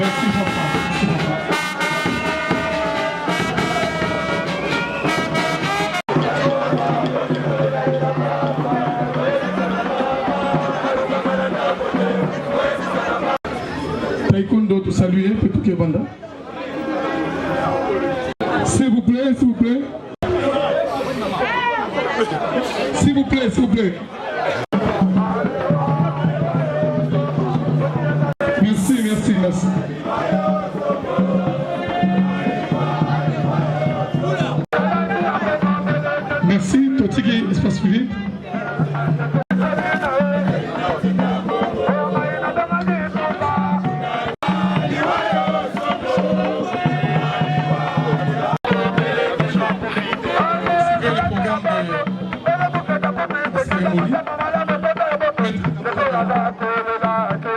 Merci papa. Taekwondo, tout saluer, Petit Kebanda. S'il vous plaît, s'il vous plaît. S'il vous plaît, s'il vous plaît. Merci, merci, merci. Merci, Totigi, espace public.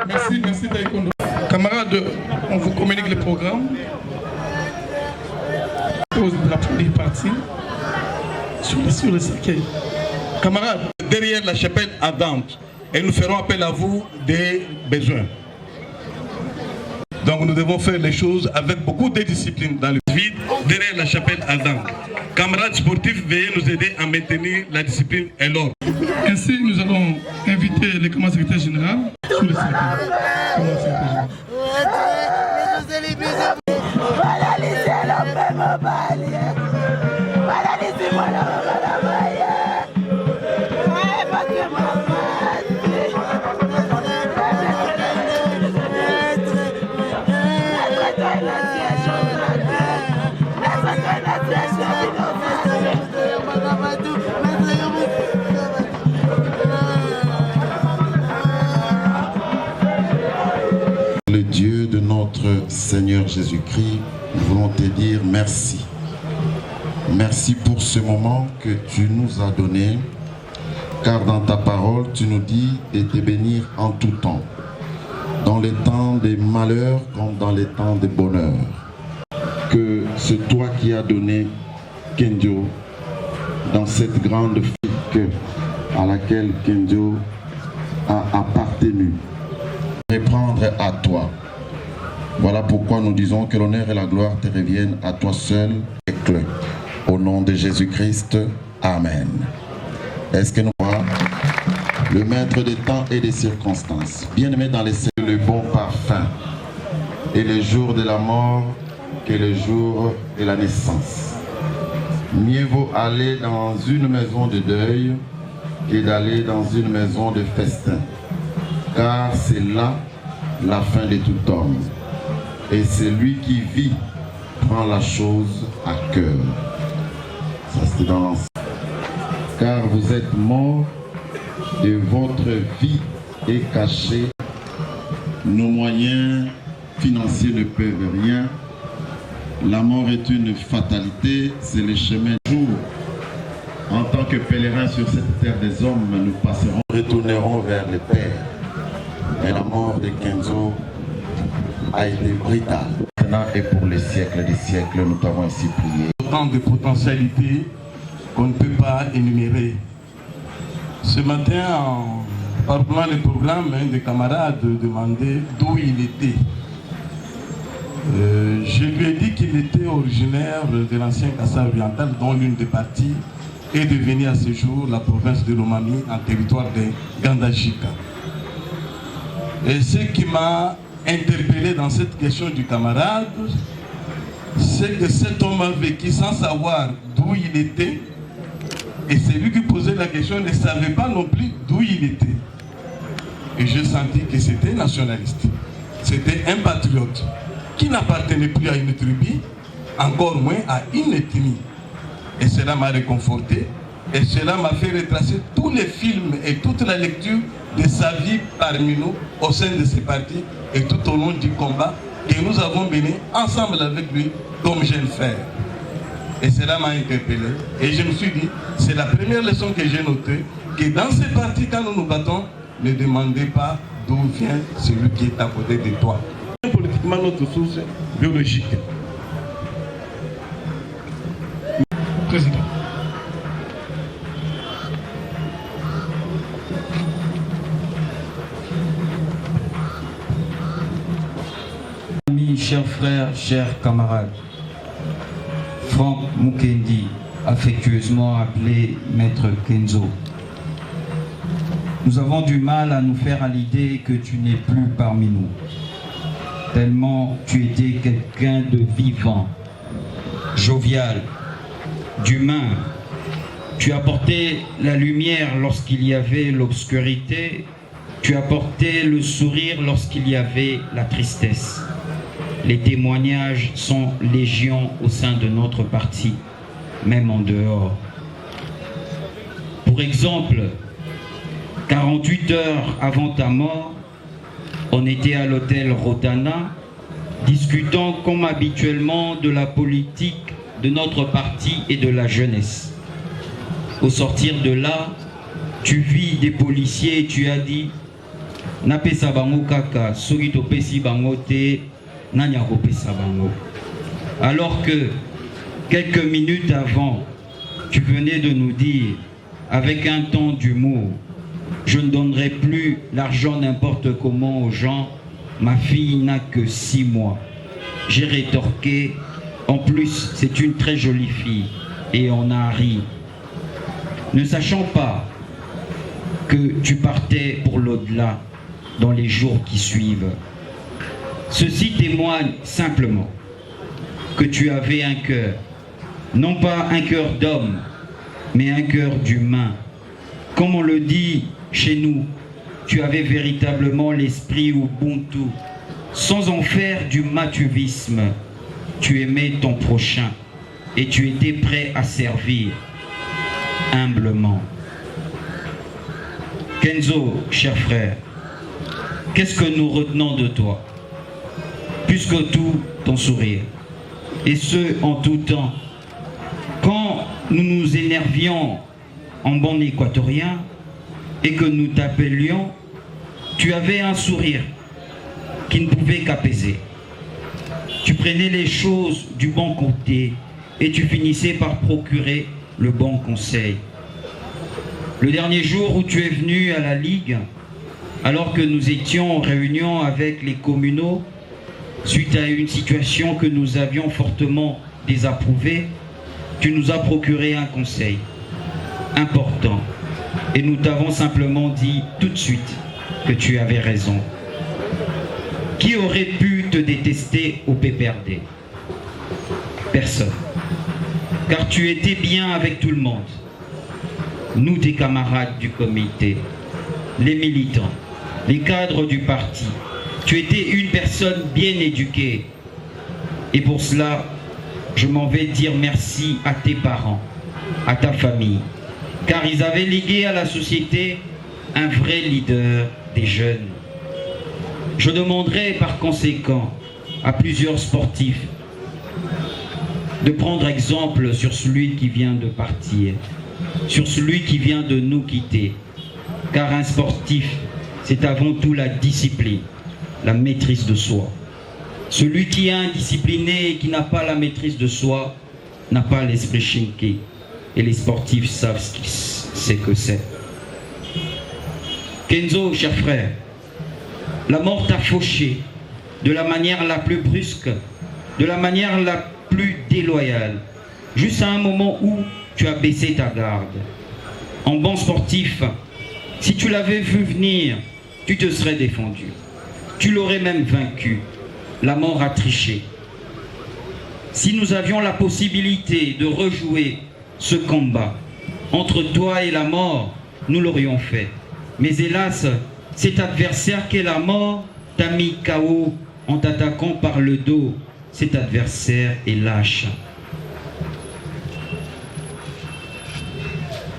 Merci, merci Taekwondo. Camarades, on vous communique le programme. Pose la première partie sur le cercueil. Camarades, derrière la chapelle ardente, et nous ferons appel à vous des besoins. Donc nous devons faire les choses avec beaucoup de discipline dans le vide, derrière la chapelle ardente. Camarades sportifs, veuillez nous aider à maintenir la discipline et l'ordre. Ainsi, nous allons inviter le camarade secrétaire général sur le cercueil. Le Dieu de notre Seigneur Jésus-Christ, nous voulons te dire merci. Merci pour ce moment que tu nous as donné, car dans ta parole, tu nous dis de te bénir en tout temps, dans les temps des malheurs comme dans les temps des bonheurs. Que c'est toi qui as donné Kenjo dans cette grande fille à laquelle Kenjo a appartenu. Reprendre à toi. Voilà pourquoi nous disons que l'honneur et la gloire te reviennent à toi seul. Au nom de Jésus-Christ, Amen. Est-ce que nous voyons le maître des temps et des circonstances, bien-aimé dans les cieux, le bon parfum, et le jour de la mort que le jour de la naissance. Mieux vaut aller dans une maison de deuil que d'aller dans une maison de festin, car c'est là la fin de tout homme. Et celui qui vit prend la chose à cœur. Ça c'est dans l'ancien. Car vous êtes morts et votre vie est cachée. Nos moyens financiers ne peuvent rien. La mort est une fatalité, c'est le chemin du jour. En tant que pèlerins sur cette terre des hommes, nous passerons, retournerons vers le Père. Et la mort de Kenzo a été brutale. Maintenant et pour les siècles des siècles, nous t'avons ainsi prié. Autant de potentialités qu'on ne peut pas énumérer. Ce matin, en parcoulant le programme, un des camarades demandait d'où il était. Je lui ai dit qu'il était originaire de l'ancien Kassai oriental, dont l'une des parties est devenue à ce jour la province de Lomami, en territoire de Gandajika. Et ce qui m'a interpellé dans cette question du camarade, c'est que cet homme a vécu sans savoir d'où il était, et celui qui posait la question ne savait pas non plus d'où il était. Et j'ai senti que c'était nationaliste, c'était un patriote, qui n'appartenait plus à une tribu, encore moins à une ethnie. Et cela m'a réconforté, et cela m'a fait retracer tous les films et toute la lecture de sa vie parmi nous, au sein de ces partis, et tout au long du combat que nous avons mené ensemble avec lui, comme jeunes frères. Et cela m'a interpellé. Et je me suis dit, c'est la première leçon que j'ai notée, que dans ces partis, quand nous nous battons, ne demandez pas d'où vient celui qui est à côté de toi. Politiquement, notre source biologique. Président. amis, chers frères, chers camarades. Franck Mukendi, affectueusement appelé Maître Kenzo. Nous avons du mal à nous faire à l'idée que tu n'es plus parmi nous, tellement tu étais quelqu'un de vivant, jovial, d'humain. Tu apportais la lumière lorsqu'il y avait l'obscurité, tu apportais le sourire lorsqu'il y avait la tristesse. Les témoignages sont légion au sein de notre parti, même en dehors. Pour exemple, 48 heures avant ta mort, on était à l'hôtel Rotana, discutant comme habituellement de la politique de notre parti et de la jeunesse. Au sortir de là, tu vis des policiers et tu as dit « Napesa bango kaka, soki topesi bango te, nanya kopesa bango ». Alors que quelques minutes avant, tu venais de nous dire, avec un ton d'humour, « Je ne donnerai plus l'argent n'importe comment aux gens, ma fille n'a que 6 mois ». J'ai rétorqué, « En plus, c'est une très jolie fille » et on a ri. Ne sachant pas que tu partais pour l'au-delà dans les jours qui suivent. Ceci témoigne simplement que tu avais un cœur, non pas un cœur d'homme, mais un cœur d'humain. Comme on le dit chez nous, tu avais véritablement l'esprit Ubuntu, sans en faire du matuvisme. Tu aimais ton prochain et tu étais prêt à servir humblement. Kenzo, cher frère, qu'est-ce que nous retenons de toi? Plus que tout, ton sourire. Et ce, en tout temps. Quand nous nous énervions en bon équatorien et que nous t'appelions, tu avais un sourire qui ne pouvait qu'apaiser. Tu prenais les choses du bon côté et tu finissais par procurer le bon conseil. Le dernier jour où tu es venu à la Ligue, alors que nous étions en réunion avec les communaux, suite à une situation que nous avions fortement désapprouvée, tu nous as procuré un conseil important. Et nous t'avons simplement dit tout de suite que tu avais raison. Qui aurait pu te détester au PPRD? Personne. Car tu étais bien avec tout le monde. Nous, tes camarades du comité, les militants, les cadres du parti. Tu étais une personne bien éduquée. Et pour cela, je m'en vais dire merci à tes parents, à ta famille. Car ils avaient légué à la société un vrai leader des jeunes. Je demanderai par conséquent à plusieurs sportifs de prendre exemple sur celui qui vient de partir, sur celui qui vient de nous quitter. Car un sportif, c'est avant tout la discipline, la maîtrise de soi. Celui qui est indiscipliné et qui n'a pas la maîtrise de soi n'a pas l'esprit shinké. Et les sportifs savent ce que c'est. Kenzo, cher frère, la mort t'a fauché de la manière la plus brusque, de la manière la plus déloyale, juste à un moment où tu as baissé ta garde. En bon sportif, si tu l'avais vu venir, tu te serais défendu. Tu l'aurais même vaincu. La mort a triché. Si nous avions la possibilité de rejouer ce combat entre toi et la mort, nous l'aurions fait. Mais hélas, cet adversaire qu'est la mort t'a mis KO en t'attaquant par le dos. Cet adversaire est lâche.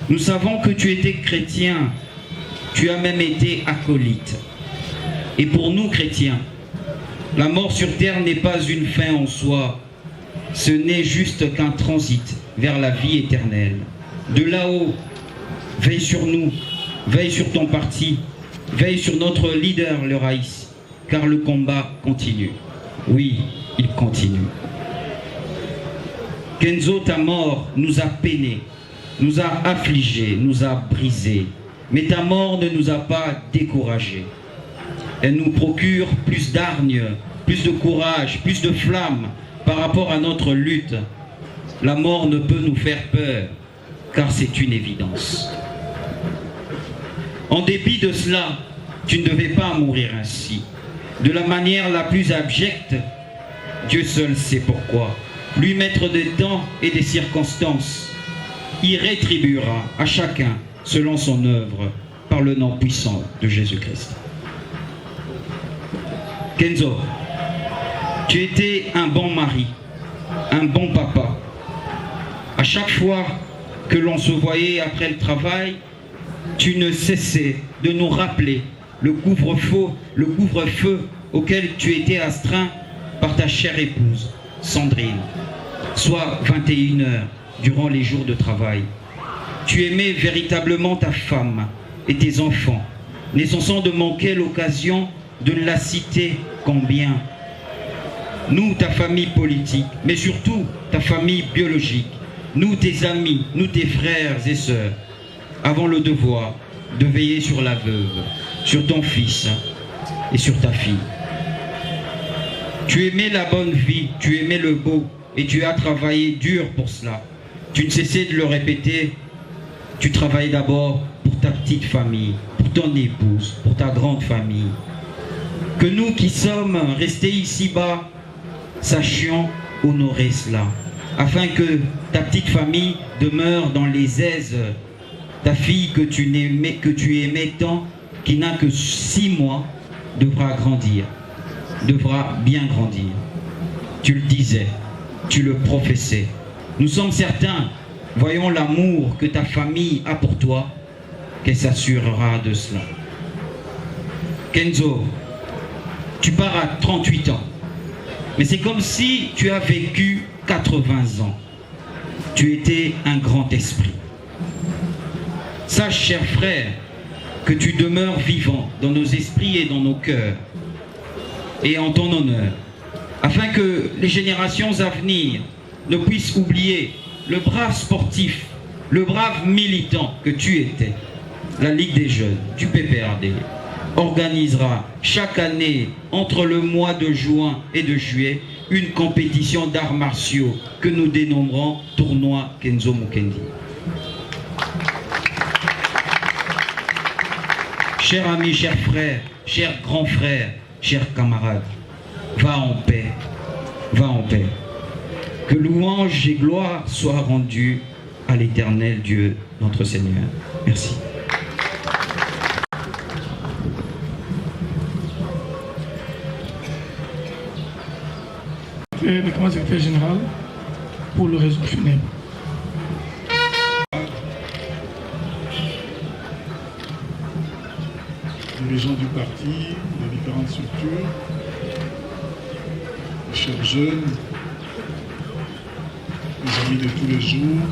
Nous savons que tu étais chrétien, tu as même été acolyte. Et pour nous chrétiens, la mort sur terre n'est pas une fin en soi, ce n'est juste qu'un transit vers la vie éternelle. De là-haut, veille sur nous, veille sur ton parti, veille sur notre leader, le Raïs, car le combat continue. Oui, il continue. Kenzo, ta mort nous a peinés, nous a affligés, nous a brisés. Mais ta mort ne nous a pas découragés. Elle nous procure plus d'hargne plus de courage, plus de flamme par rapport à notre lutte. La mort ne peut nous faire peur, car c'est une évidence. En dépit de cela, tu ne devais pas mourir ainsi. De la manière la plus abjecte, Dieu seul sait pourquoi. Lui, maître des temps et des circonstances, il rétribuera à chacun selon son œuvre par le nom puissant de Jésus-Christ. Kenzo, tu étais un bon mari, un bon papa. À chaque fois que l'on se voyait après le travail, tu ne cessais de nous rappeler le couvre-feu auquel tu étais astreint par ta chère épouse, Sandrine, soit 21 heures durant les jours de travail. Tu aimais véritablement ta femme et tes enfants, ne cessant de manquer l'occasion de ne la citer combien. Nous, ta famille politique, mais surtout ta famille biologique, nous, tes amis, nous, tes frères et sœurs, avons le devoir de veiller sur la veuve, sur ton fils et sur ta fille. Tu aimais la bonne vie, tu aimais le beau et tu as travaillé dur pour cela. Tu ne cessais de le répéter, tu travailles d'abord pour ta petite famille, pour ton épouse, pour ta grande famille. Que nous qui sommes restés ici-bas, sachions honorer cela, afin que ta petite famille demeure dans les aises. Ta fille que tu aimais tant, qui n'a que 6 mois, devra grandir, devra bien grandir. Tu le disais, tu le professais. Nous sommes certains, voyons l'amour que ta famille a pour toi, qu'elle s'assurera de cela. Kenzo, tu pars à 38 ans, mais c'est comme si tu as vécu 80 ans. Tu étais un grand esprit. Sache, cher frère, que tu demeures vivant dans nos esprits et dans nos cœurs, et en ton honneur, afin que les générations à venir ne puissent oublier le brave sportif, le brave militant que tu étais. La Ligue des jeunes du PPRD organisera chaque année, entre le mois de juin et de juillet, une compétition d'arts martiaux que nous dénommerons Tournoi Kenzo Mukendi. Chers amis, chers frères, chers grands frères, chers camarades, va en paix, va en paix. Que louange et gloire soient rendues à l'Éternel Dieu, notre Seigneur. Merci. Le grand secrétaire général pour le réseau funèbre. Dirigeants du parti, des différentes structures, chers jeunes, les amis de tous les jours,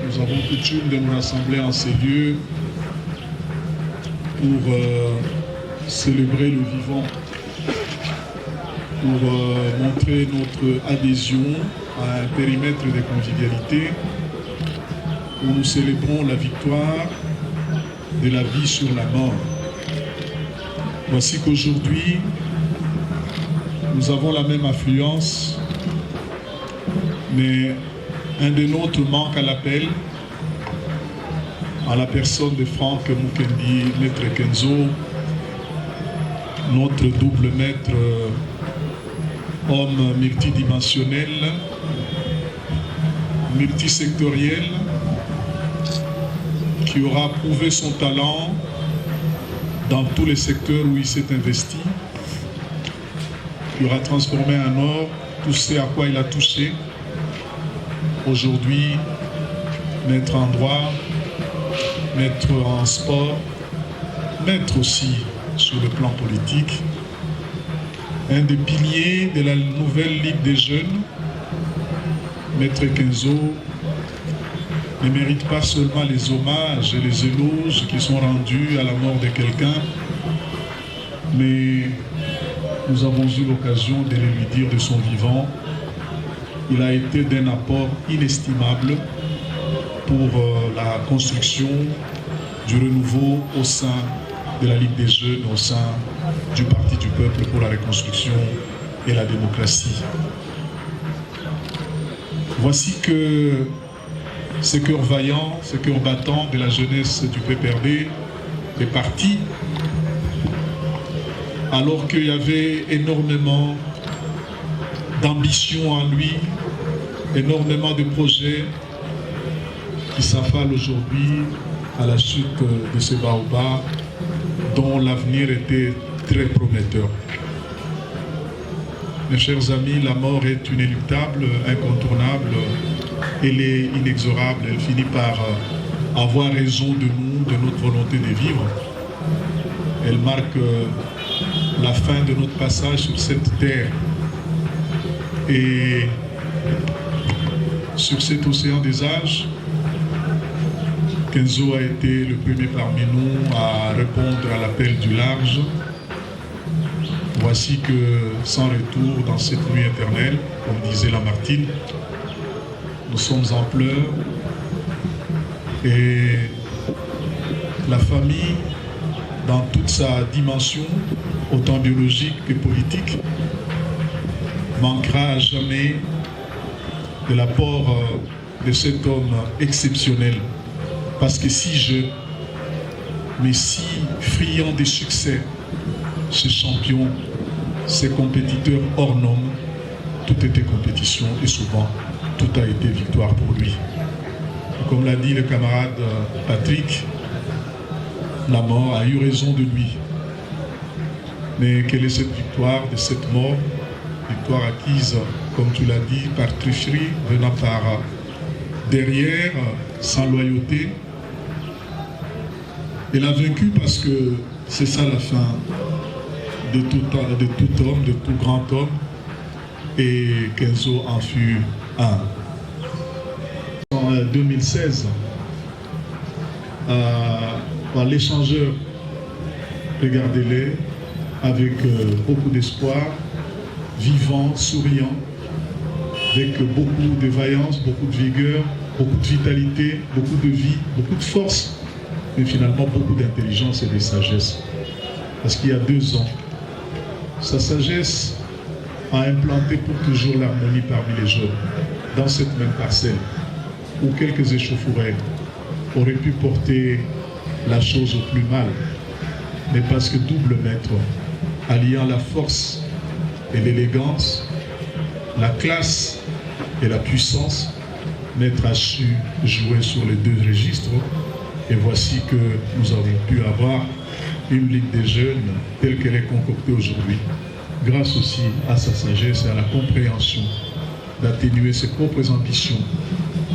nous avons coutume de nous rassembler en ces lieux pour célébrer le vivant, pour montrer notre adhésion à un périmètre de convivialité où nous célébrons la victoire de la vie sur la mort. Voici qu'aujourd'hui, nous avons la même affluence, mais un des nôtres manque à l'appel, à la personne de Franck Mukendi, maître Kenzo, notre double maître, homme multidimensionnel, multisectoriel, qui aura prouvé son talent dans tous les secteurs où il s'est investi, qui aura transformé en or tout ce à quoi il a touché. Aujourd'hui, maître en droit, maître en sport, maître aussi sur le plan politique, un des piliers de la nouvelle Ligue des jeunes, maître Kenzo, ne mérite pas seulement les hommages et les éloges qui sont rendus à la mort de quelqu'un, mais nous avons eu l'occasion de le lui dire de son vivant. Il a été d'un apport inestimable pour la construction du renouveau au sein de la Ligue des Jeunes au sein du Parti du Peuple pour la reconstruction et la démocratie. Voici que ce cœur vaillant, ce cœur battant de la jeunesse du PPRD est parti, alors qu'il y avait énormément d'ambition en lui, énormément de projets qui s'affalent aujourd'hui à la chute de ce baobab dont l'avenir était très prometteur. Mes chers amis, la mort est inéluctable, incontournable, elle est inexorable, elle finit par avoir raison de nous, de notre volonté de vivre. Elle marque la fin de notre passage sur cette terre. Et sur cet océan des âges, Kenzo a été le premier parmi nous à répondre à l'appel du large. Voici que, sans retour dans cette nuit éternelle, comme disait Lamartine, nous sommes en pleurs et la famille, dans toute sa dimension, autant biologique que politique, manquera à jamais de l'apport de cet homme exceptionnel. Parce que si jeune, mais si friand des succès, ce champion, ces compétiteurs hors normes, tout était compétition et souvent tout a été victoire pour lui. Et comme l'a dit le camarade Patrick, la mort a eu raison de lui. Mais quelle est cette victoire de cette mort? Victoire acquise, comme tu l'as dit, par tricherie, venant par derrière, sans loyauté. Elle a vaincu parce que c'est ça la fin de tout homme, de tout grand homme. Et Kenzo en fut un. En 2016, par l'échangeur, regardez-les, avec beaucoup d'espoir, vivant, souriant, avec beaucoup de vaillance, beaucoup de vigueur, beaucoup de vitalité, beaucoup de vie, beaucoup de force, mais finalement beaucoup d'intelligence et de sagesse. Parce qu'il y a 2 ans, sa sagesse a implanté pour toujours l'harmonie parmi les jeunes, dans cette même parcelle, où quelques échauffourées auraient pu porter la chose au plus mal, mais parce que double maître, alliant la force et l'élégance, la classe et la puissance, Maître a su jouer sur les 2 registres. Et voici que nous avons pu avoir une Ligue des jeunes telle qu'elle est concoctée aujourd'hui, grâce aussi à sa sagesse et à la compréhension d'atténuer ses propres ambitions,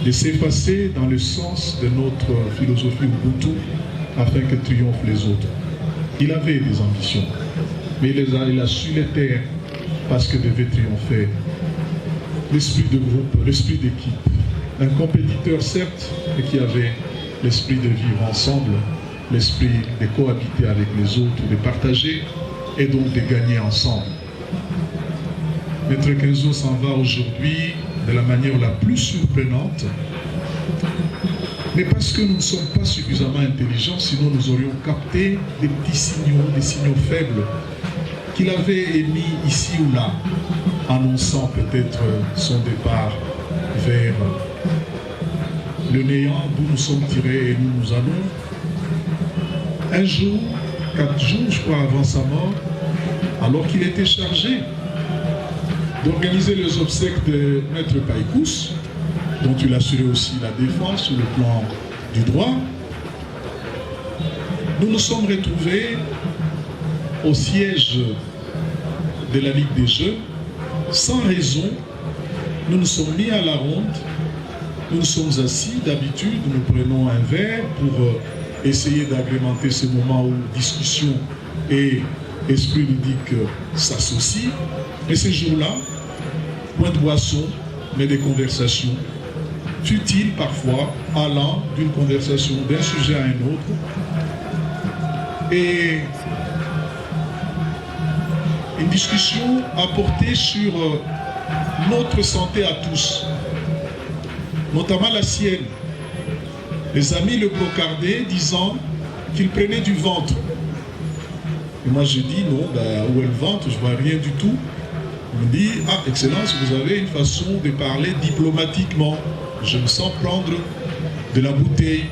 de s'effacer dans le sens de notre philosophie Ubuntu afin que triomphent les autres. Il avait des ambitions, mais il a su les taire parce que devait triompher l'esprit de groupe, l'esprit d'équipe. Un compétiteur certes, mais qui avait l'esprit de vivre ensemble, l'esprit de cohabiter avec les autres, de partager et donc de gagner ensemble. Maître Kenzo s'en va aujourd'hui de la manière la plus surprenante, mais parce que nous ne sommes pas suffisamment intelligents, sinon nous aurions capté des petits signaux, des signaux faibles qu'il avait émis ici ou là, annonçant peut-être son départ vers le néant d'où nous sommes tirés et nous allons. Un jour, 4 jours, je crois, avant sa mort, alors qu'il était chargé d'organiser les obsèques de Maître Païkous, dont il assurait aussi la défense sur le plan du droit, nous nous sommes retrouvés au siège de la Ligue des Jeunes, sans raison. Nous nous sommes mis à la ronde, nous nous sommes assis, d'habitude nous prenons un verre pour essayer d'agrémenter ce moment où discussion et esprit ludique s'associent. Et ces jours-là, point de boisson, mais des conversations, futiles parfois, allant d'une conversation d'un sujet à un autre. Et une discussion a porté sur notre santé à tous, notamment la sienne. Les amis le brocardaient, disant qu'il prenait du ventre. Et moi je dis non, où est le ventre, je vois rien du tout. On me dit, ah Excellence, vous avez une façon de parler diplomatiquement. Je me sens prendre de la bouteille.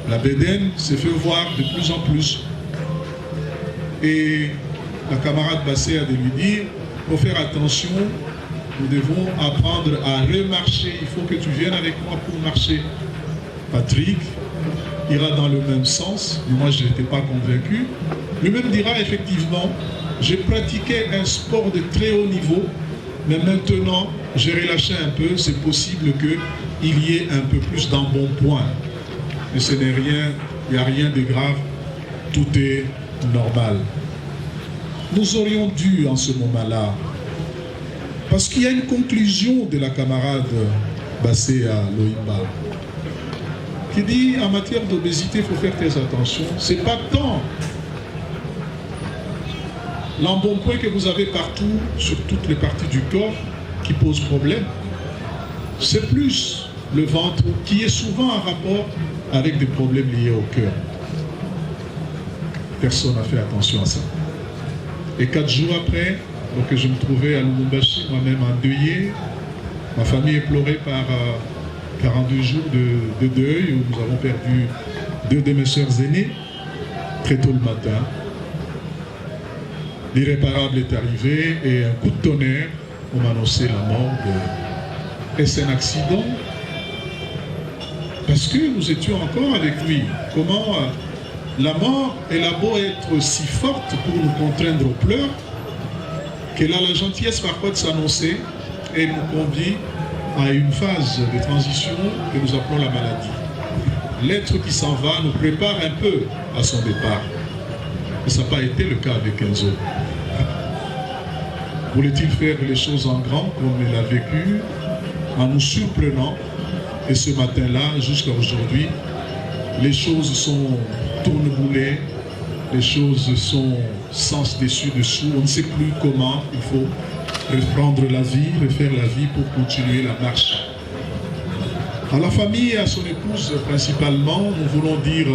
La bédaine s'est fait voir de plus en plus. Et la camarade Bassé a de lui dire, il faut faire attention, nous devons apprendre à remarcher, il faut que tu viennes avec moi pour marcher. Patrick ira dans le même sens, mais moi je n'étais pas convaincu. Lui-même dira effectivement, j'ai pratiqué un sport de très haut niveau, mais maintenant j'ai relâché un peu, c'est possible qu'il y ait un peu plus d'embonpoint. Mais ce n'est rien, il n'y a rien de grave, tout est normal. Nous aurions dû en ce moment-là, parce qu'il y a une conclusion de la camarade Bassé à Loïmba, qui dit en matière d'obésité, il faut faire très attention. Ce n'est pas tant l'embonpoint que vous avez partout, sur toutes les parties du corps, qui pose problème. C'est plus le ventre qui est souvent en rapport avec des problèmes liés au cœur. Personne n'a fait attention à ça. Et 4 jours après, donc je me trouvais à Lubumbashi, moi-même endeuillé. Ma famille est pleurée par 42 jours de deuil, où nous avons perdu 2 de mes sœurs aînées, très tôt le matin. L'irréparable est arrivé et un coup de tonnerre, on m'a annoncé la mort de... Est-ce un accident? Parce que nous étions encore avec lui. Comment la mort, elle a beau être si forte pour nous contraindre aux pleurs, qu'elle a la gentillesse parfois de s'annoncer et nous convie à une phase de transition que nous appelons la maladie. L'être qui s'en va nous prépare un peu à son départ. Et ça n'a pas été le cas avec Kenzo. Voulait-il faire les choses en grand comme il a vécu, en nous surprenant? Et ce matin-là, jusqu'à aujourd'hui, les choses sont tourneboulées, les choses sont sens dessus-dessous, on ne sait plus comment il faut reprendre la vie, refaire la vie pour continuer la marche. À la famille et à son épouse principalement, nous voulons dire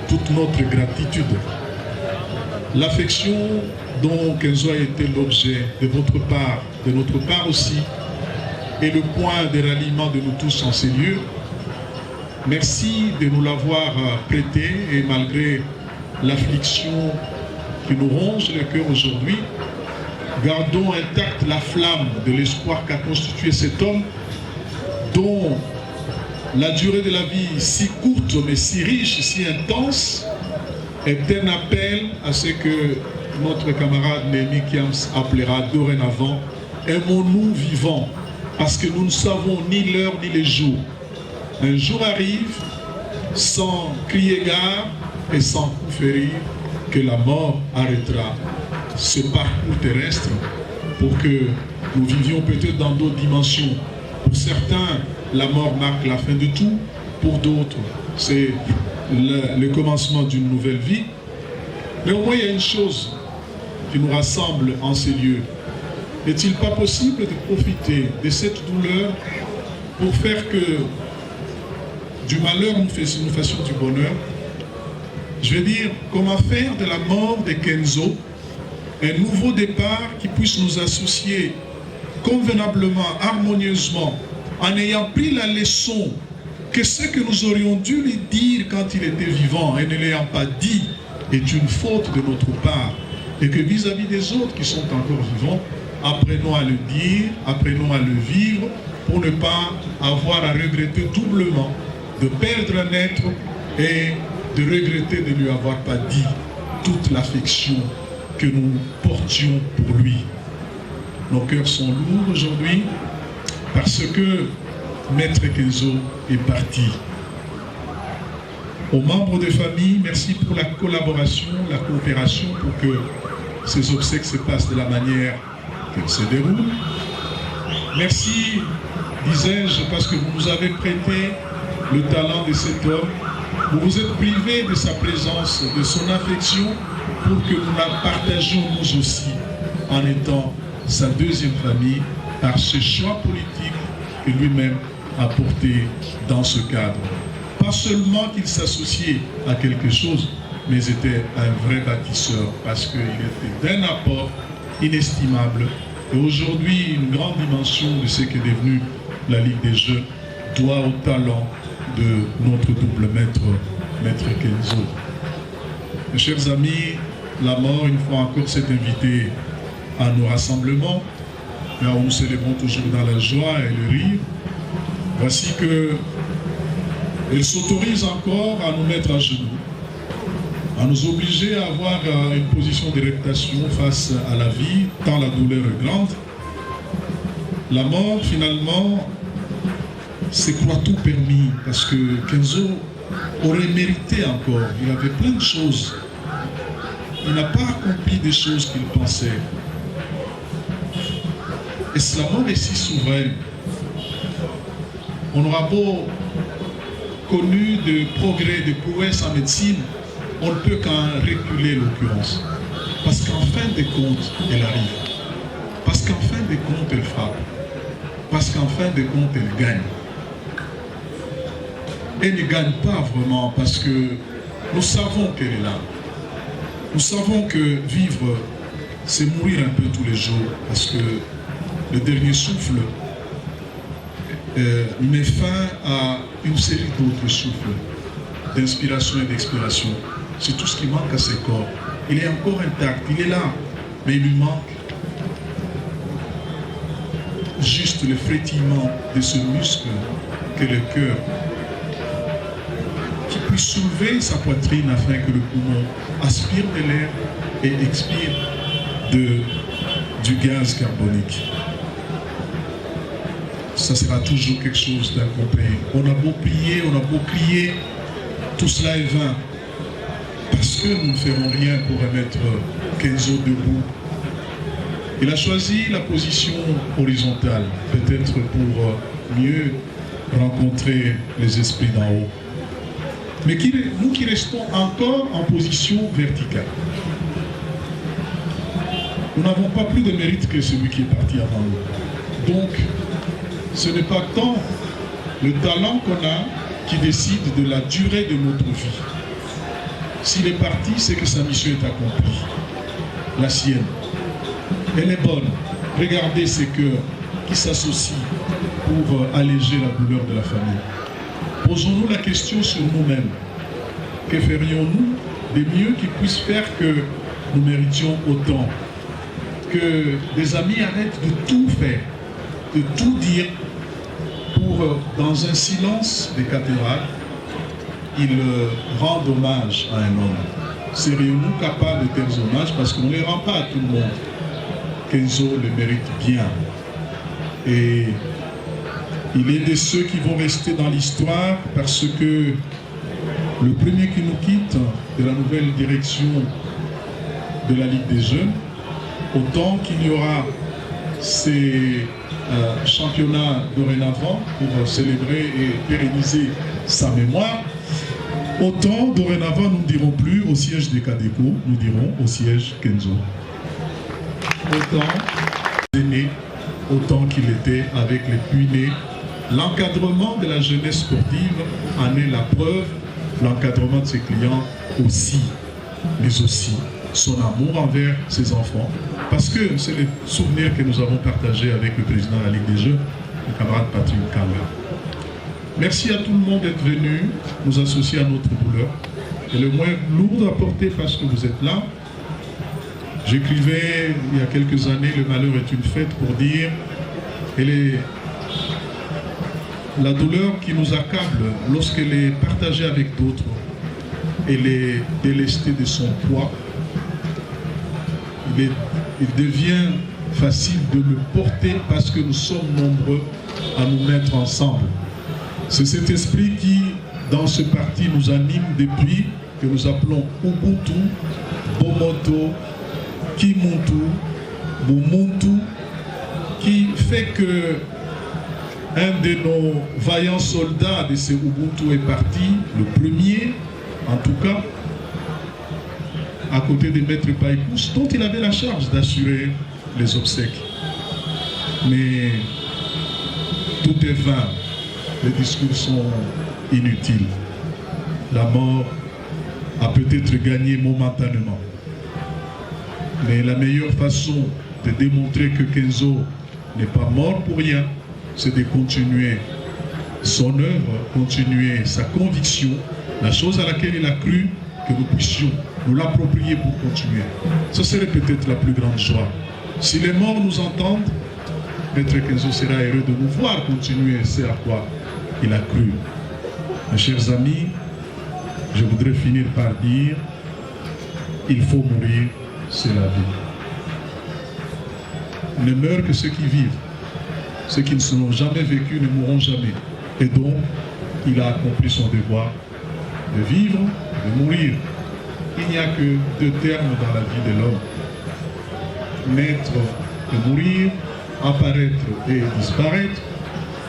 toute notre gratitude. L'affection dont Kenzo a été l'objet de votre part, de notre part aussi, est le point de ralliement de nous tous en ces lieux. Merci de nous l'avoir prêté et malgré l'affliction qui nous ronge le cœur aujourd'hui, gardons intacte la flamme de l'espoir qu'a constitué cet homme dont la durée de la vie si courte mais si riche, si intense est un appel à ce que notre camarade Némi Kiams appellera dorénavant « Aimons-nous vivants » parce que nous ne savons ni l'heure ni les jours. Un jour arrive sans crier gare et sans coup férir que la mort arrêtera ce parcours terrestre pour que nous vivions peut-être dans d'autres dimensions. Pour certains, la mort marque la fin de tout. Pour d'autres, c'est le commencement d'une nouvelle vie. Mais au moins, il y a une chose qui nous rassemble en ces lieux. N'est-il pas possible de profiter de cette douleur pour faire que du malheur nous fassions du bonheur? Je veux dire, comment faire de la mort de Kenzo un nouveau départ qui puisse nous associer convenablement, harmonieusement, en ayant pris la leçon que ce que nous aurions dû lui dire quand il était vivant et ne l'ayant pas dit est une faute de notre part, et que vis-à-vis des autres qui sont encore vivants, apprenons à le dire, apprenons à le vivre pour ne pas avoir à regretter doublement de perdre un être et de regretter de ne lui avoir pas dit toute l'affection que nous portions pour lui. Nos cœurs sont lourds aujourd'hui parce que Maître Kenzo est parti. Aux membres de famille, merci pour la collaboration, la coopération pour que ces obsèques se passent de la manière qu'elles se déroulent. Merci, disais-je, parce que vous nous avez prêté le talent de cet homme. Vous vous êtes privés de sa présence, de son affection, pour que nous la partagions nous aussi, en étant sa deuxième famille, par ce choix politique que lui-même a porté dans ce cadre. Pas seulement qu'il s'associait à quelque chose, mais était un vrai bâtisseur parce qu'il était d'un apport inestimable. Et aujourd'hui, une grande dimension de ce qu'est devenu la Ligue des Jeunes doit au talent de notre double maître Kenzo. Mes chers amis, la mort, une fois encore, s'est invitée à nos rassemblements, là où nous célébrons toujours dans la joie et le rire. Voici qu'elle s'autorise encore à nous mettre à genoux, à nous obliger à avoir une position d'érectation face à la vie, tant la douleur est grande. La mort, finalement, c'est quoi tout permis, parce que Kenzo aurait mérité encore. Il avait plein de choses. Il n'a pas accompli des choses qu'il pensait. Et la mort est si souveraine. On aura beau connu de progrès, de prouesses en médecine, on ne peut qu'en reculer l'occurrence. Parce qu'en fin de compte, elle arrive. Parce qu'en fin de compte, elle frappe. Parce qu'en fin de compte, elle gagne. Elle ne gagne pas vraiment parce que nous savons qu'elle est là. Nous savons que vivre, c'est mourir un peu tous les jours parce que le dernier souffle met fin à une série d'autres souffles d'inspiration et d'expiration. C'est tout ce qui manque à ce corps. Il est encore intact, il est là, mais il lui manque juste le frétillement de ce muscle qu'est le cœur, qui puisse soulever sa poitrine afin que le poumon aspire de l'air et expire du gaz carbonique. Ça sera toujours quelque chose d'incomplet. On a beau prier, on a beau crier, tout cela est vain. Parce que nous ne ferons rien pour remettre Kenzo debout. Il a choisi la position horizontale, peut-être pour mieux rencontrer les esprits d'en haut. Mais nous qui restons encore en position verticale, nous n'avons pas plus de mérite que celui qui est parti avant nous. Donc, ce n'est pas tant le talent qu'on a qui décide de la durée de notre vie. S'il est parti, c'est que sa mission est accomplie. La sienne. Elle est bonne. Regardez ces cœurs qui s'associent pour alléger la douleur de la famille. Posons-nous la question sur nous-mêmes. Que ferions-nous de mieux qui puisse faire que nous méritions autant? Que des amis arrêtent de tout faire, de tout dire, pour, dans un silence des cathédrales, ils rendent hommage à un homme. Serions-nous capables de tels hommages? Parce qu'on ne les rend pas à tout le monde. Kenzo le mérite bien. Et il est de ceux qui vont rester dans l'histoire parce que le premier qui nous quitte de la nouvelle direction de la Ligue des Jeunes, autant qu'il y aura ces championnats dorénavant pour célébrer et pérenniser sa mémoire, autant dorénavant nous ne dirons plus au siège des Cadeco, nous dirons au siège Kenzo. Autant aîné, autant qu'il était avec les puinés. L'encadrement de la jeunesse sportive en est la preuve, l'encadrement de ses clients aussi, mais aussi son amour envers ses enfants. Parce que c'est le souvenir que nous avons partagé avec le président de la Ligue des Jeux, le camarade Patrick Kanga. Merci à tout le monde d'être venu nous associer à notre douleur. Et le moins lourd à porter parce que vous êtes là. J'écrivais il y a quelques années, le malheur est une fête pour dire, la douleur qui nous accable lorsqu'elle est partagée avec d'autres, elle est délestée de son poids. Il devient facile de le porter parce que nous sommes nombreux à nous mettre ensemble. C'est cet esprit qui, dans ce parti, nous anime depuis que nous appelons Ubuntu, Bomoto, Kimuntu, Bumuntu, qui fait que un de nos vaillants soldats de ce Ubuntu est parti, le premier, en tout cas, à côté de Maître Païkous, dont il avait la charge d'assurer les obsèques. Mais tout est vain, les discours sont inutiles. La mort a peut-être gagné momentanément. Mais la meilleure façon de démontrer que Kenzo n'est pas mort pour rien, c'est de continuer son œuvre, continuer sa conviction, la chose à laquelle il a cru, que nous puissions nous l'approprier pour continuer. Ce serait peut-être la plus grande joie. Si les morts nous entendent, Maître Kenzo sera heureux de nous voir continuer ce à quoi il a cru. Mes chers amis, je voudrais finir par dire, il faut mourir, c'est la vie. Ne meurent que ceux qui vivent. Ceux qui ne sont jamais vécus ne mourront jamais. Et donc, il a accompli son devoir de vivre, de mourir. Il n'y a que deux termes dans la vie de l'homme. Naître et mourir, apparaître et disparaître,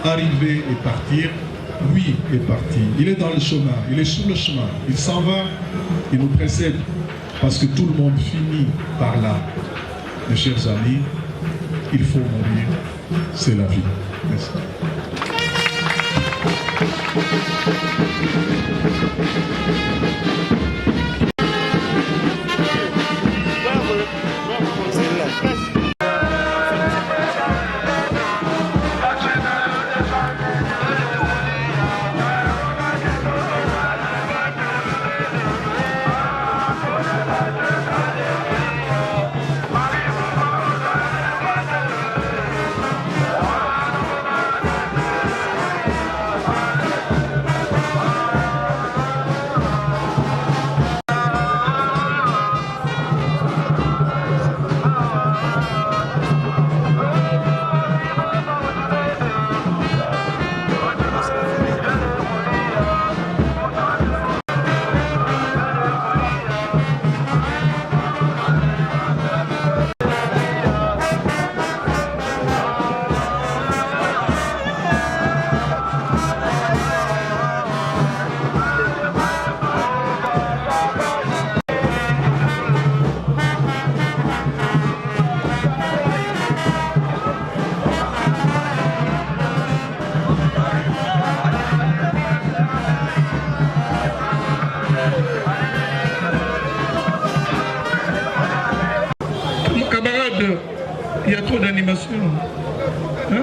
arriver et partir. Lui est parti. Il est dans le chemin, il est sur le chemin. Il s'en va, il nous précède. Parce que tout le monde finit par là. Mes chers amis, il faut mourir, c'est la vie. Merci. Il y a trop d'animation. Hein?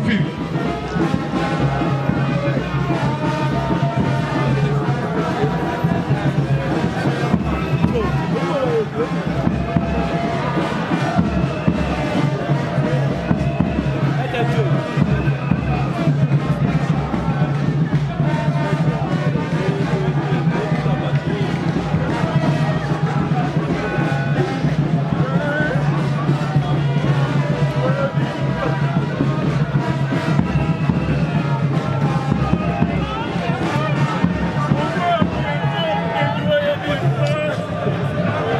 profil.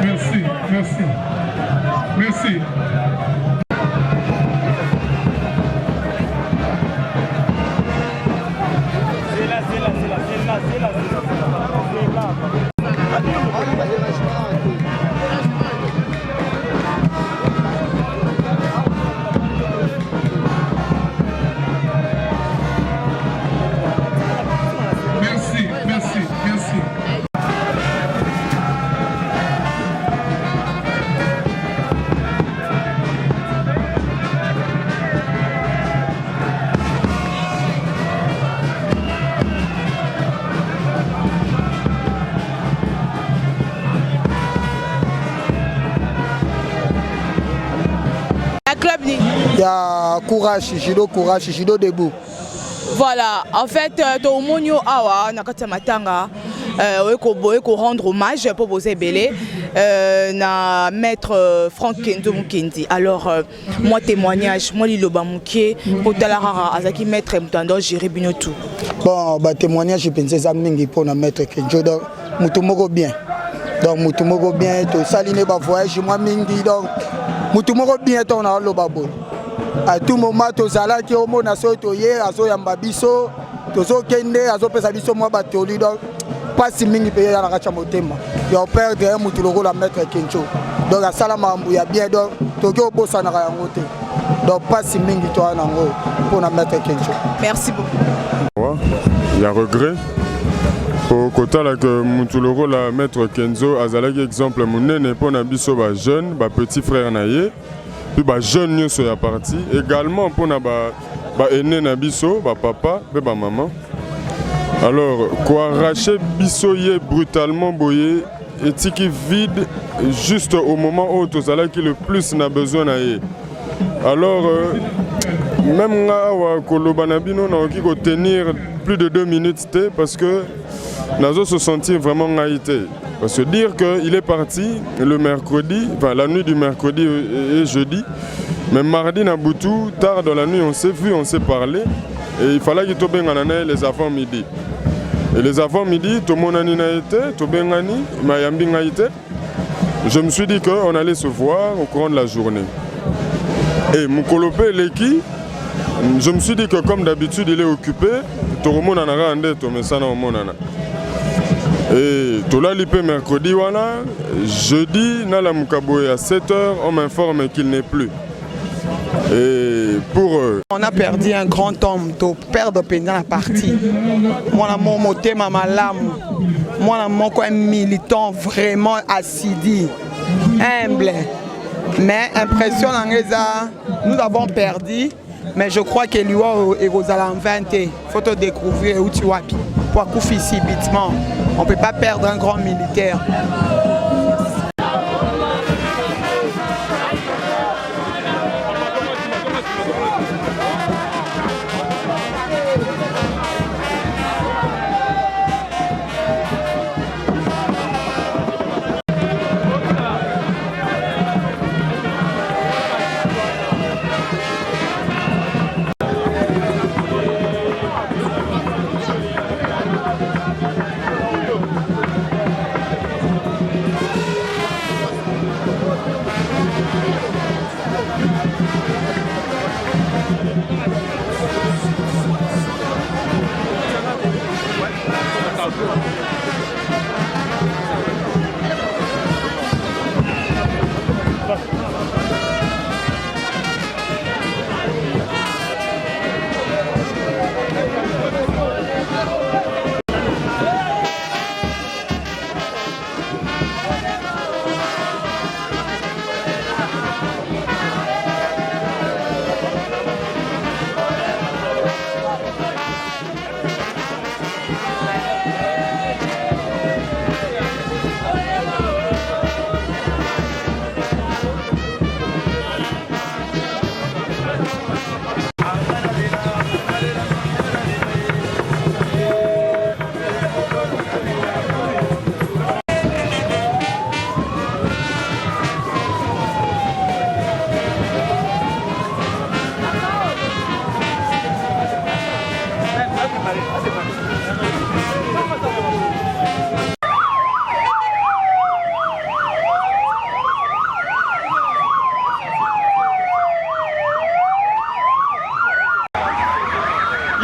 Merci, merci, merci. Merci, merci, merci. Club ni. Il y a courage, Shido debout. Voilà, en fait, tout le monde awa nakati matanga eko rendre hommage pour poser belé na maître Franck Kenzo Mukendi. Alors moi témoignage, moi liloba muke pour talara azaki maître mutando gérer bino tout. Bon, bah témoignage je pense ça mingi pour na maître Kenzo donc mutumoko bien. Donc mutumoko bien to saline ba voyage moi mingi donc mutumoko bien to na loba bon. À tout moment tozala ki omo na so to ye azo yamba biso tozo kende azo pesa biso moi batoli donc pas si mingi payer na kacha motema ya perdre un mutuloko la maître Kenzo donc à salama mbu ya bien donc toki obosa na yango te donc pas si mingi to na ngo pour na maître Kenzo. Merci beaucoup. Il y a regret au côté que mutuloko la maître Kenzo azalaki exemple munene pour na biso ba jeune ba petit frère na ye. Puis bah jeune nous sont parti également pour na ba aîné na biso ba papa be ba maman. Alors quoi arracher biso yé brutalement boyé et tiki vide juste au moment où tozala qui le plus n'a besoin na ye. Alors même nga wa koloba na bino na oki ko tenir plus de 2 minutes parce que nazo se sentir vraiment ngaïté. Parce que dire qu'il est parti le mercredi, enfin la nuit du mercredi et jeudi, mais mardi Naboutou, tard dans la nuit, on s'est vu, on s'est parlé, et il fallait qu'il tombe les avant midi. Et les avant midi, tout le monde a été, tout le monde a été. Je me suis dit qu'on allait se voir au courant de la journée. Et mon colopé, Leki, je me suis dit que comme d'habitude, il est occupé, tout le monde en a rendu, tout le monde en a. Et tout là, l'IP mercredi, voilà, jeudi, Nala Mukaboye à 7h, on m'informe qu'il n'est plus. Et pour eux. On a perdu un grand homme, to perdre pendant la partie. Moi, mon moté, ma malam. Moi, un militant vraiment assidu, humble. Mais impression, nous avons perdu. Mais je crois que lui est aux inventé. Il faut te découvrir où tu vas. Pour Koufi subitement. On ne peut pas perdre un grand militaire.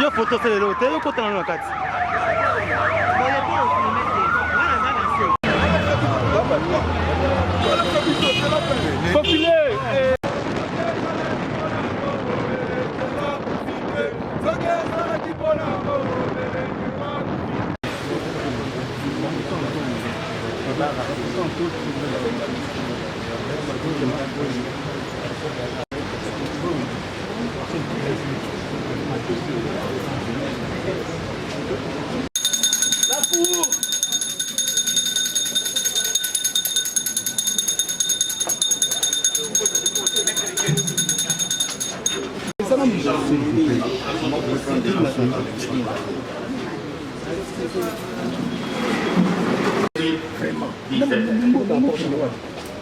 yo photo c'est le hôtel ko tana nakati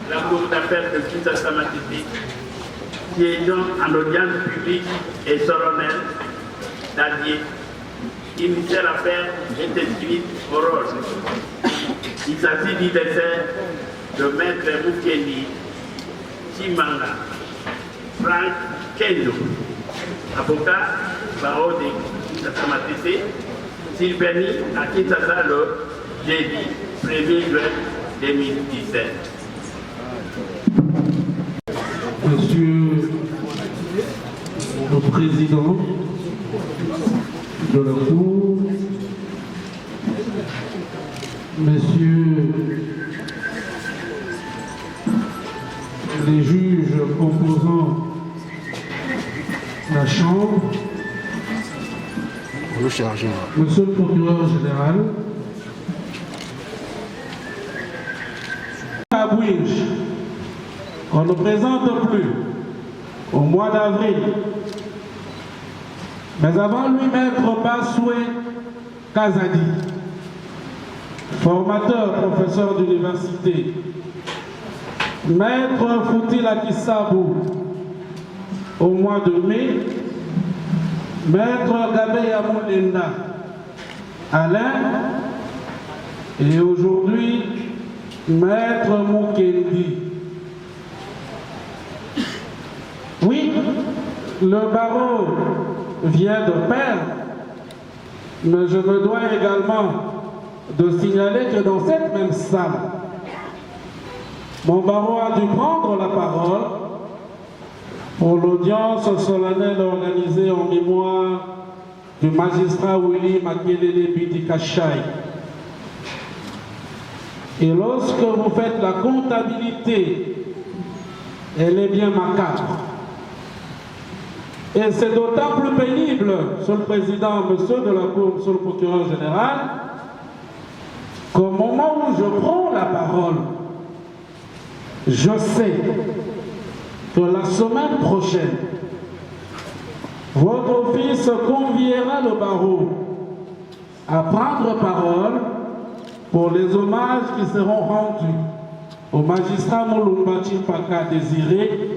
La Cour d'appel de Kinshasa-Matiti, siégeant en audience publique et solennelle d'Adier, initie l'affaire est inscrite au rôle. Il s'agit du décès de Maître Mukendi Chimanga, Frank Kendo, avocat barreau de Kinshasa-Matiti, survenu à Kinshasa le jeudi 1er juin 2017. Monsieur le Président de la Cour, Messieurs les juges composant la Chambre, Monsieur le Procureur général, à Bouinch, on ne présente plus au mois d'avril, mais avant lui, Maître Basoué Kazadi, formateur, professeur d'université, Maître Foutila Kisabou au mois de mai, Maître Gabe Yamoulenda Alain, et aujourd'hui, Maître Mukendi. Oui, le barreau vient de perdre, mais je me dois également de signaler que dans cette même salle, mon barreau a dû prendre la parole pour l'audience solennelle organisée en mémoire du magistrat Willy Makelele Bidikachai. Et lorsque vous faites la comptabilité, elle est bien macabre. Et c'est d'autant plus pénible, Monsieur le Président, Monsieur de la Cour, Monsieur le Procureur général, qu'au moment où je prends la parole, je sais que la semaine prochaine, votre office conviera le barreau à prendre parole pour les hommages qui seront rendus au magistrat Moulumba Chimpaka Désiré,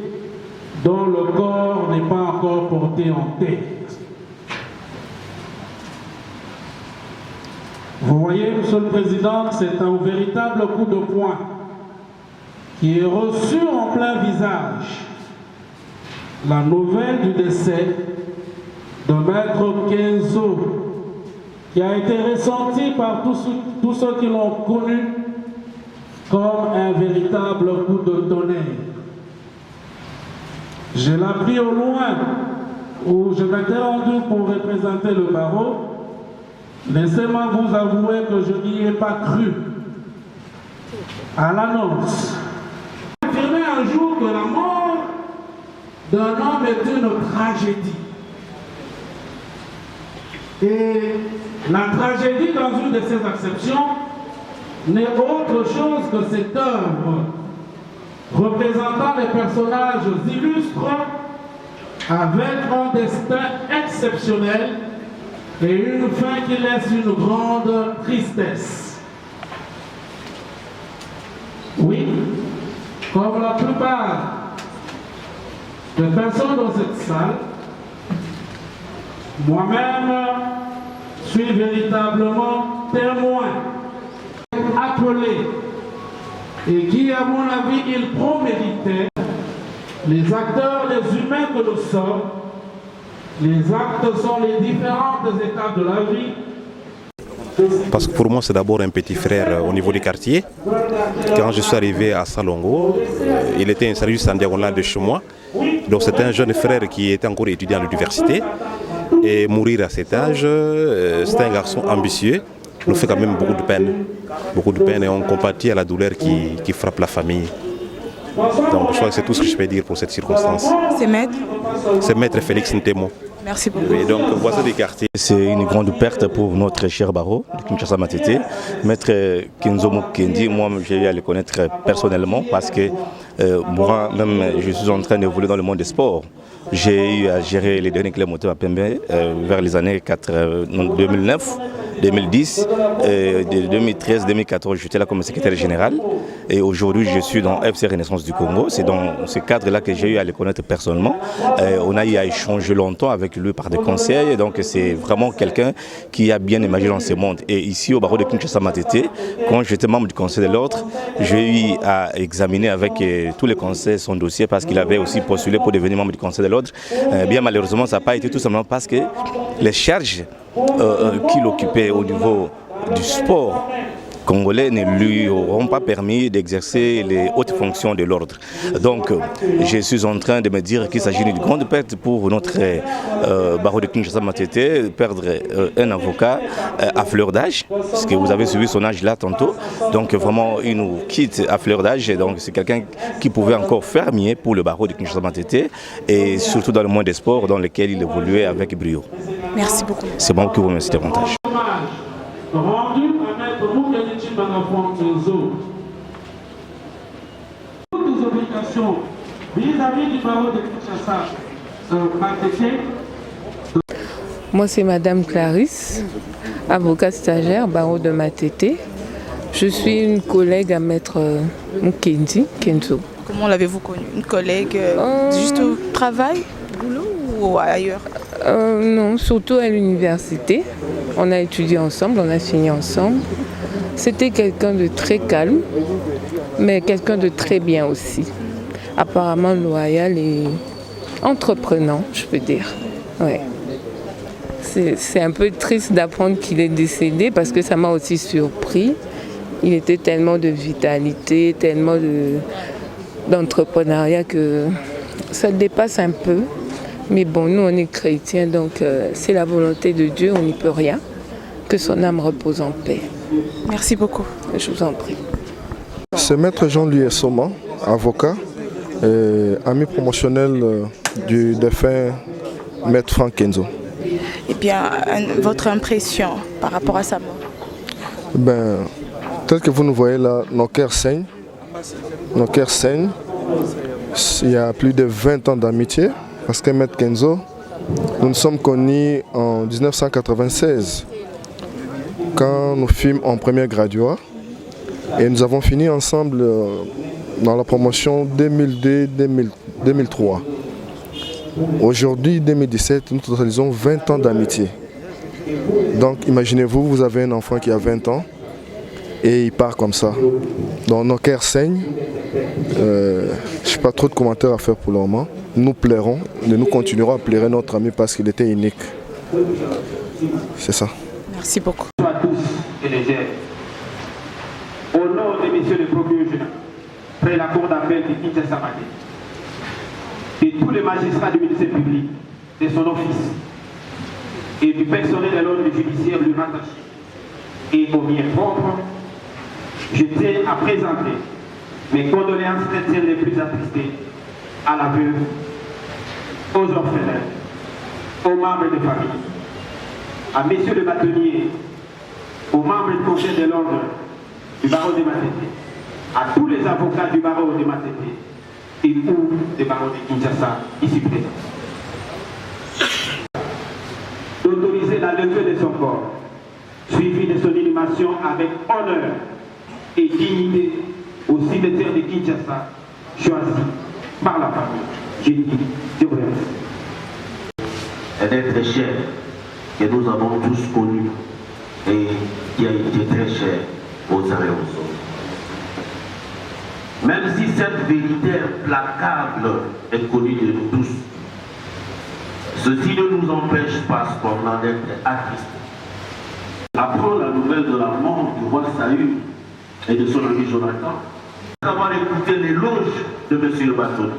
dont le corps n'est pas encore porté en tête. Vous voyez, Monsieur le Président, c'est un véritable coup de poing qui est reçu en plein visage. La nouvelle du décès de Maître Kenzo, qui a été ressenti par tous ceux qui l'ont connu comme un véritable coup de tonnerre. Je l'ai appris au loin, où je m'étais rendu pour représenter le barreau. Laissez-moi vous avouer que je n'y ai pas cru à l'annonce. J'ai affirmé un jour que la mort d'un homme est une tragédie. Et la tragédie, dans une de ses acceptions, n'est autre chose que cette œuvre représentant des personnages illustres avec un destin exceptionnel et une fin qui laisse une grande tristesse. Oui, comme la plupart des personnes dans cette salle, moi-même suis véritablement témoin, appelé, et qui, à mon avis, il proméritait, les acteurs, les humains que nous sommes, Les actes sont les différentes étapes de la vie. Parce que pour moi, c'est d'abord un petit frère au niveau du quartier. Quand je suis arrivé à Salongo, il était installé juste en diagonale de chez moi. Donc c'était un jeune frère qui était encore étudiant à l'université. Et mourir à cet âge, c'est un garçon ambitieux, nous fait quand même beaucoup de peine. Beaucoup de peine et on compatit à la douleur qui frappe la famille. Donc je crois que c'est tout ce que je peux dire pour cette circonstance. C'est maître? C'est maître Félix Ntemo. Merci beaucoup. Et donc voici des quartiers. C'est une grande perte pour notre cher barreau de Kinshasa Matete. Maître Kenzo Mukendi, moi j'ai eu à le connaître personnellement parce que moi-même je suis en train d'évoluer dans le monde des sports. J'ai eu à gérer les derniers clubs moteurs à Pembe vers les années 2009, 2010, 2013, 2014, j'étais là comme secrétaire général. Et aujourd'hui, je suis dans FC Renaissance du Congo. C'est dans ce cadre-là que j'ai eu à le connaître personnellement. On a eu à échanger longtemps avec lui par des conseils. Donc c'est vraiment quelqu'un qui a bien imaginé dans ce monde. Et ici, au barreau de Kinshasa Matete, quand j'étais membre du conseil de l'ordre, j'ai eu à examiner avec tous les conseils son dossier parce qu'il avait aussi postulé pour devenir membre du conseil de l'ordre. Bien malheureusement, ça n'a pas été tout simplement parce que les charges qu'il occupait au niveau du sport congolais ne lui auront pas permis d'exercer les hautes fonctions de l'ordre. Donc je suis en train de me dire qu'il s'agit d'une grande perte pour notre barreau de Kinshasa Matete, perdre un avocat à fleur d'âge, parce que vous avez suivi son âge là tantôt. Donc vraiment il nous quitte à fleur d'âge, donc c'est quelqu'un qui pouvait encore faire mieux pour le barreau de Kinshasa Matete et surtout dans le monde des sports dans lequel il évoluait avec brio. Merci beaucoup. C'est bon que vous remercie davantage. Rendu à Maître Mukenichi Banafon Kenzo. Toutes les obligations vis-à-vis du barreau de Kinshasa Matete. Moi, c'est Madame Clarisse, avocate stagiaire, barreau de Matete. Je suis une collègue à Maître Mukendi Kenzo. Comment l'avez-vous connue? Une collègue juste au travail, boulot ou ailleurs? Non, surtout à l'université. On a étudié ensemble, on a fini ensemble. C'était quelqu'un de très calme, mais quelqu'un de très bien aussi. Apparemment loyal et entreprenant, je peux dire. Ouais. C'est un peu triste d'apprendre qu'il est décédé parce que ça m'a aussi surpris. Il était tellement de vitalité, tellement d'entrepreneuriat que ça dépasse un peu. Mais bon, nous on est chrétiens, donc c'est la volonté de Dieu, on n'y peut rien. Que son âme repose en paix. Merci beaucoup. Je vous en prie. C'est Maître Jean-Louis Soma, avocat, et ami promotionnel du défunt Maître Franck Kenzo. Eh bien, votre impression par rapport à sa mort? Tel que vous nous voyez là, nos cœurs saignent. Nos cœurs saignent. Il y a plus de 20 ans d'amitié. Parce que Maître Kenzo, nous nous sommes connus en 1996, quand nous fûmes en première graduat. Et nous avons fini ensemble dans la promotion 2002-2003. Aujourd'hui, 2017, nous totalisons 20 ans d'amitié. Donc imaginez-vous, vous avez un enfant qui a 20 ans et il part comme ça. Donc nos cœurs saignent. Je n'ai pas trop de commentaires à faire pour le moment. Nous plairons et nous continuerons à plairer notre ami parce qu'il était unique. C'est ça. Merci beaucoup. À tous et légers. Au nom de messieurs les procureurs généraux, près la cour d'appel de Kinshasa Matete, et tous les magistrats du ministère public, de son office, et du personnel de l'ordre judiciaire lui rattaché, et au mien propre, je tiens à présenter mes condoléances chrétiennes les plus attristées à la veuve, aux orphelins, aux membres de famille, à messieurs les bâtonniers, aux membres du conseil de l'ordre du barreau de Matete, à tous les avocats du barreau de Matete et ou des barreaux de Kinshasa ici présents. D'autoriser la levée de son corps, suivie de son inhumation avec honneur et dignité au cimetière de Kinshasa, choisi par la famille. J'ai dit, je vous remercie. Un être cher que nous avons tous connu et qui a été très cher aux uns et aux autres. Même si cette vérité implacable est connue de nous tous, Ceci ne nous empêche pas cependant d'être attristés. Apprendre la nouvelle de la mort du roi Saül et de son ami Jonathan, avoir écouté l'éloge de M. le bâtonnier,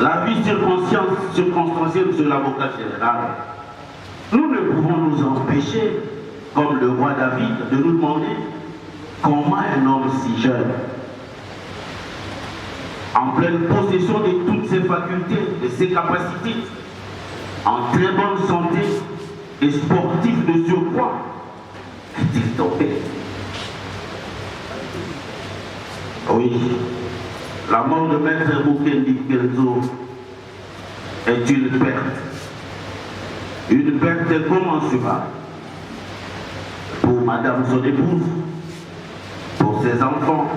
la vie circonstancielle de l'avocat général, nous ne pouvons nous empêcher, comme le roi David, de nous demander comment un homme si jeune, en pleine possession de toutes ses facultés, de ses capacités, en très bonne santé et sportif de surcroît, est-il tombé? Oui, la mort de Maître Mukendi Kenzo est une perte incommensurable pour Madame son épouse, pour ses enfants,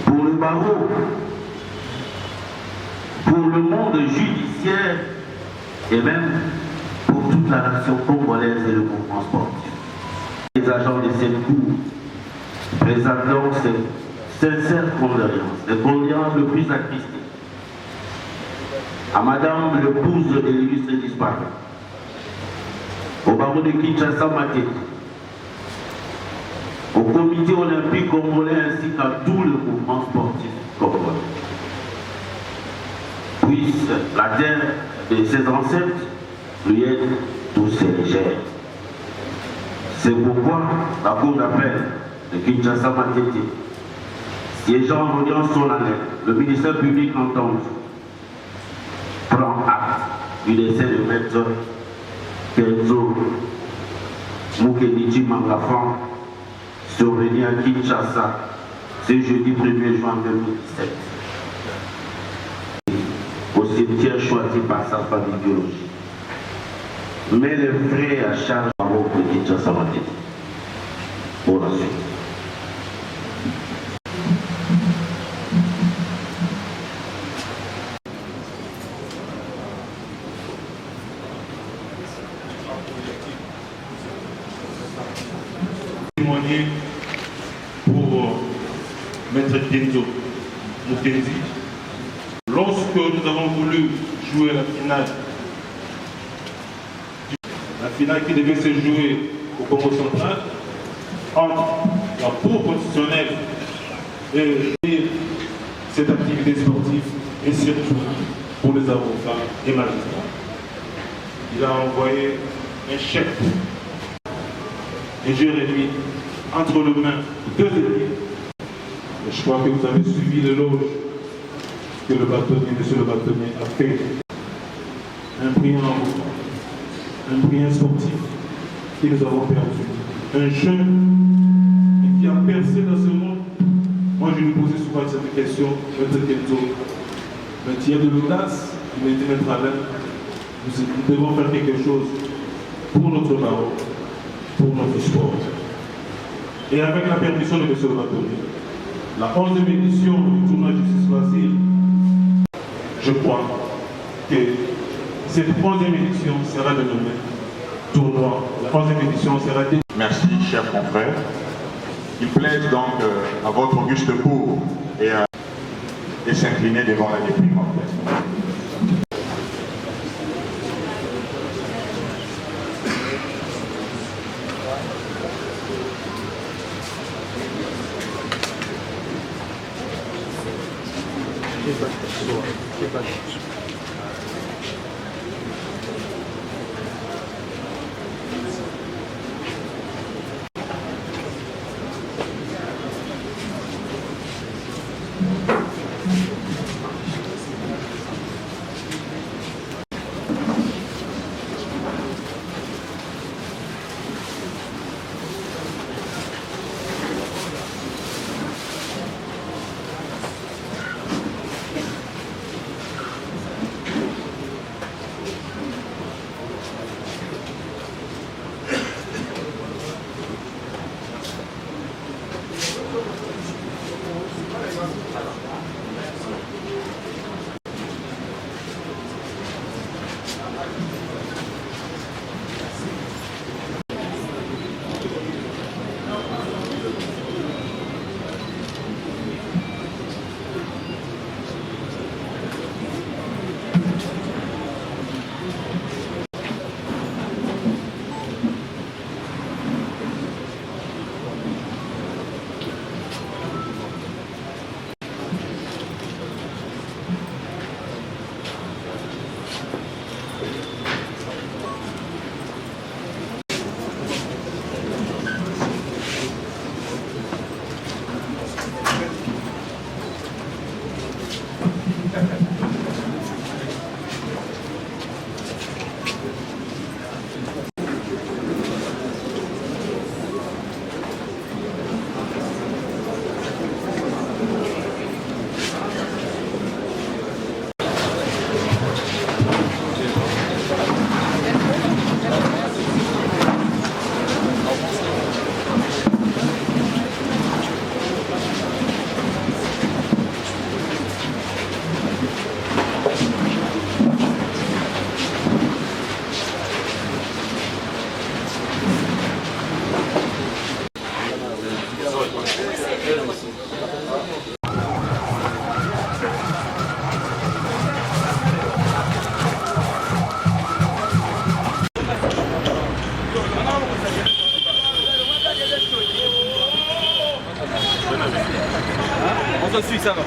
pour le barreau, pour le monde judiciaire et même pour toute la nation congolaise et le mouvement sportif. Les agents de cette cour présentent donc ces sincères condoléances, les condoléances le plus attristées à Madame l'épouse de l'illustre disparu, au barreau de Kinshasa Matete, au comité olympique congolais ainsi qu'à tout le mouvement sportif congolais. Puisse la terre de ses ancêtres lui être tous légère. C'est pourquoi la cour d'appel de Kinshasa Matete, siégeant en audience solennelle, le ministère public entendu, prend acte du décès de Maître Kenzo Mukendi Mangafan, survenu à Kinshasa ce jeudi 1er juin 2017, au cimetière choisi par sa famille biologique. Mais les frais à charge de Kinshasa Matete. Pour la suite. Témoigner pour Maître Kenzo Mukendi. Lorsque nous avons voulu jouer la finale qui devait se jouer au Congo central, entre la Cour constitutionnelle et cette activité sportive, et surtout pour les avocats et magistrats. Il a envoyé un chèque et j'ai réduit entre les mains deux équipes. Et je crois que vous avez suivi l'éloge que le bâtonnier, monsieur le bâtonnier, a fait. Un brillant sportif que nous avons perdu. Un jeune qui a percé dans ce monde. Moi, je lui posais souvent cette question, Maître Kenzo. Mais tu as de l'audace, il m'a dit Maître Alain, nous devons faire quelque chose pour notre barreau, pour notre sport. Et avec la permission de M. le bâtonnier, la 11e édition du tournoi Justice Loisir, je crois que cette 11e édition sera dénommée tournoi. La 11e édition sera dénommée. Merci, chers confrères. Il plaide donc à votre auguste cour et s'incliner devant la dépouille mortelle. ça va.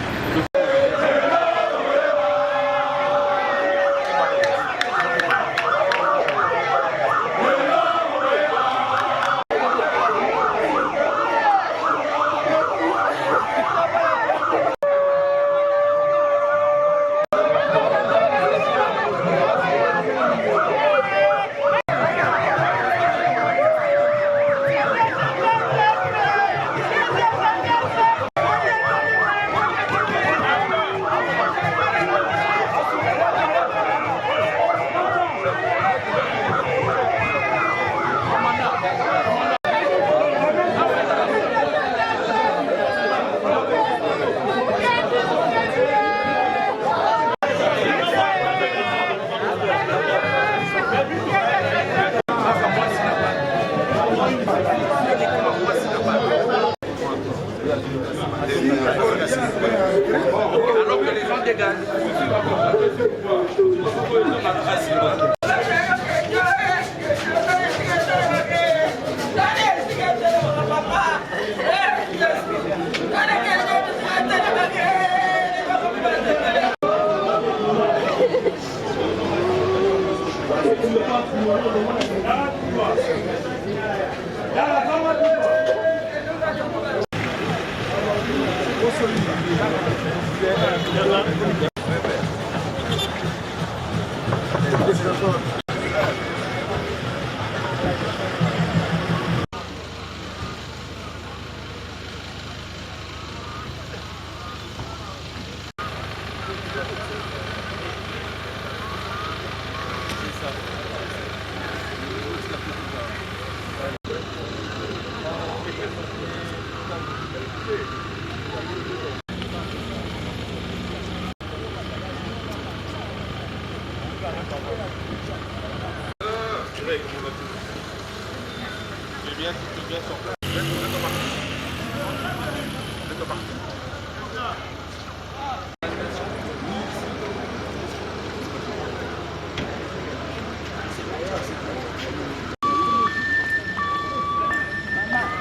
Alors que les gens dégagent.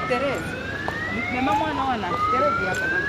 Teresa, mama mwana wana Teresa hapa.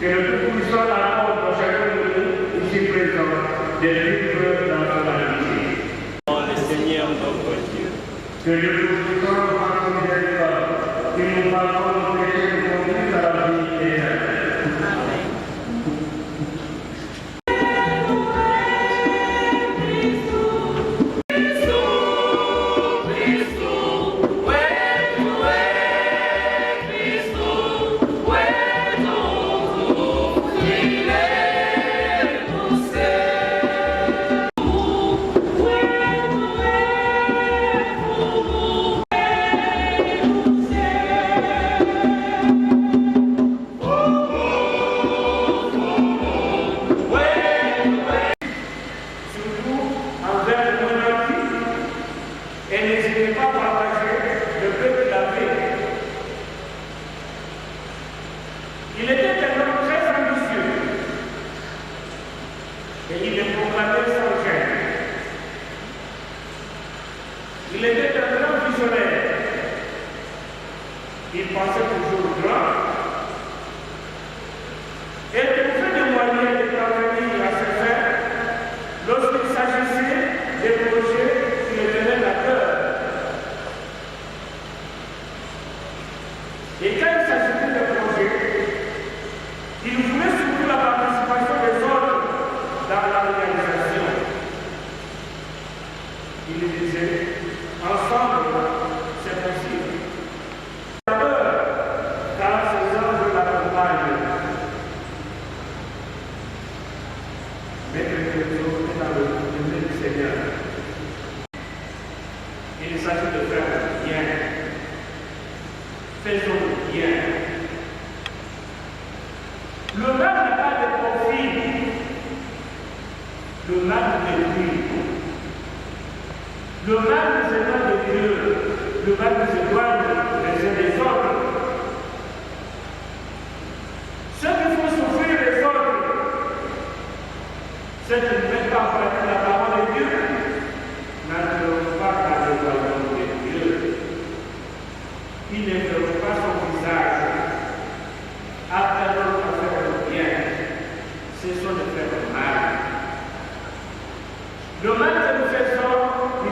Que le Tout-Puissant accorde à chacun de nous, ici présent, des livres dans son amitié. Le Seigneur notre Dieu. Que le Tout-Puissant par son miséricorde, qui nous pardonne nos péchés et conduise à la vie éternelle. Il était un homme très ambitieux et il est proclamé sans gêne. Il était un grand visionnaire. Il pensait toujours grand et trouvait des moyens de parvenir à ses fins lorsqu'il s'agissait des projets qui le tenaient à cœur. Et quand il s'agissait de projets, il voulait surtout la participation des autres dans la réalisation. Il disait, ensemble, c'est possible. Car ces anges l'accompagnent. Mais que nous sommes dans le nom du Seigneur. Il s'agit de faire bien. Faisons bien. Le mal n'a pas de profit. Le mal détruit. Le mal nous éloigne de Dieu. Le mal nous éloigne les uns des autres. Ceux qui font souffrir les autres, ceux qui ne mettent pas en pratique la parole de Dieu, n'entreront pas dans le royaume de Dieu. Ils ne verront pas son visage. Apprenons à faire le bien, cessons de faire le mal. Le mal que nous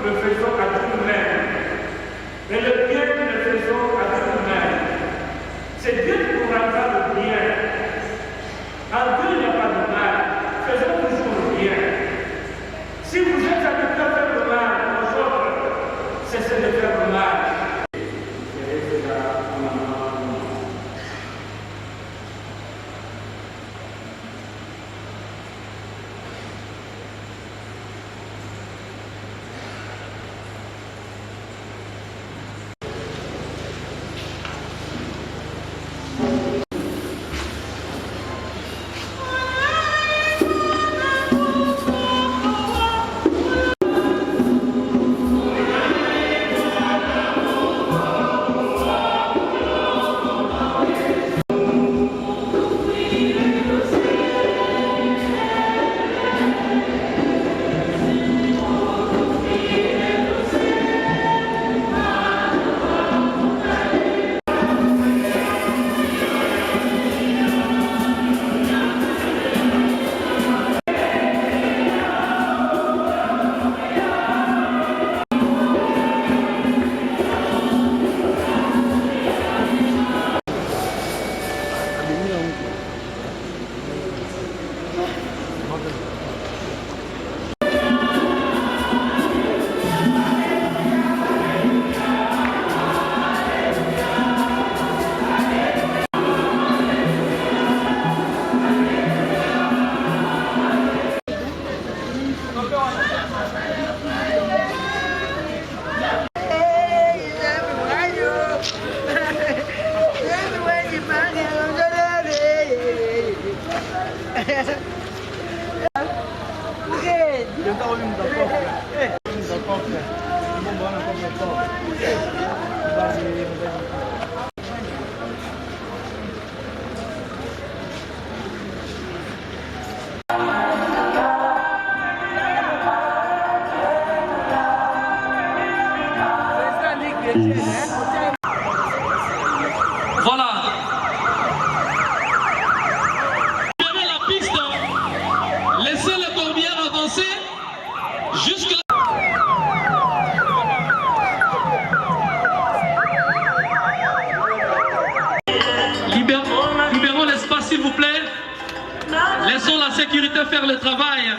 le faisons à nous-mêmes. Et le bien que nous faisons à nous-mêmes. C'est Dieu qui nous rendra le bien. En Dieu, il n'y a pas de mal. Faisons toujours le bien. Si vous êtes habitués à faire le mal aux autres, cessez de faire le mal. Voilà. l'espace, s'il vous plaît. Laissons la sécurité faire le travail.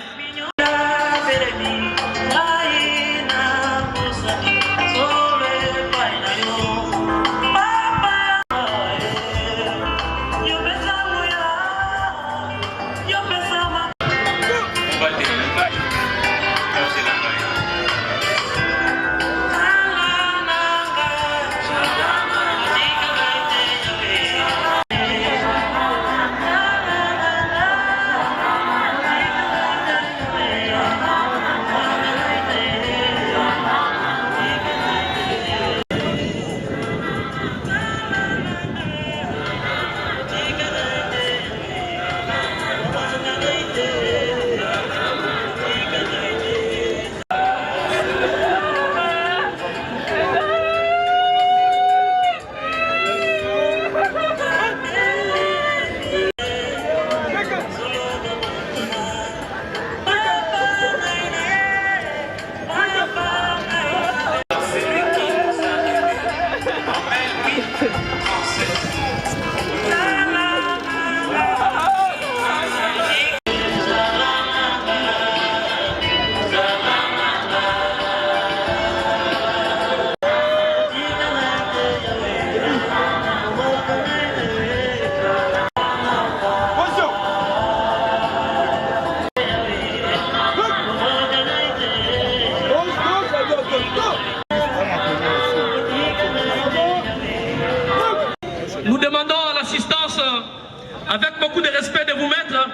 Nous demandons l'assistance avec beaucoup de respect de vous mettre.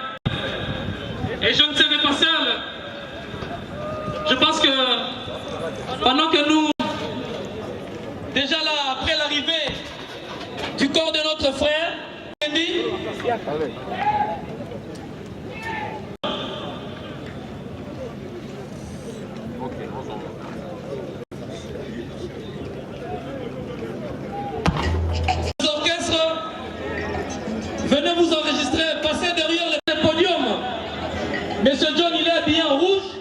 Et je ne serai pas seul. Je pense que pendant que nous, déjà là, après l'arrivée du corps de notre frère, venez vous enregistrer, passez derrière le podium. Monsieur John, il est habillé en rouge.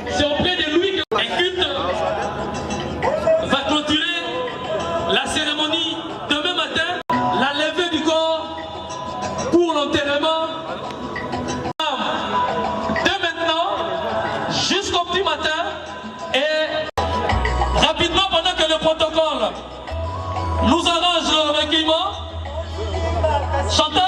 C'est auprès de lui que le culte va clôturer la cérémonie demain matin, la levée du corps pour l'enterrement. Dès maintenant, jusqu'au petit matin, et rapidement pendant que le protocole nous arrange le recueillement. Chantal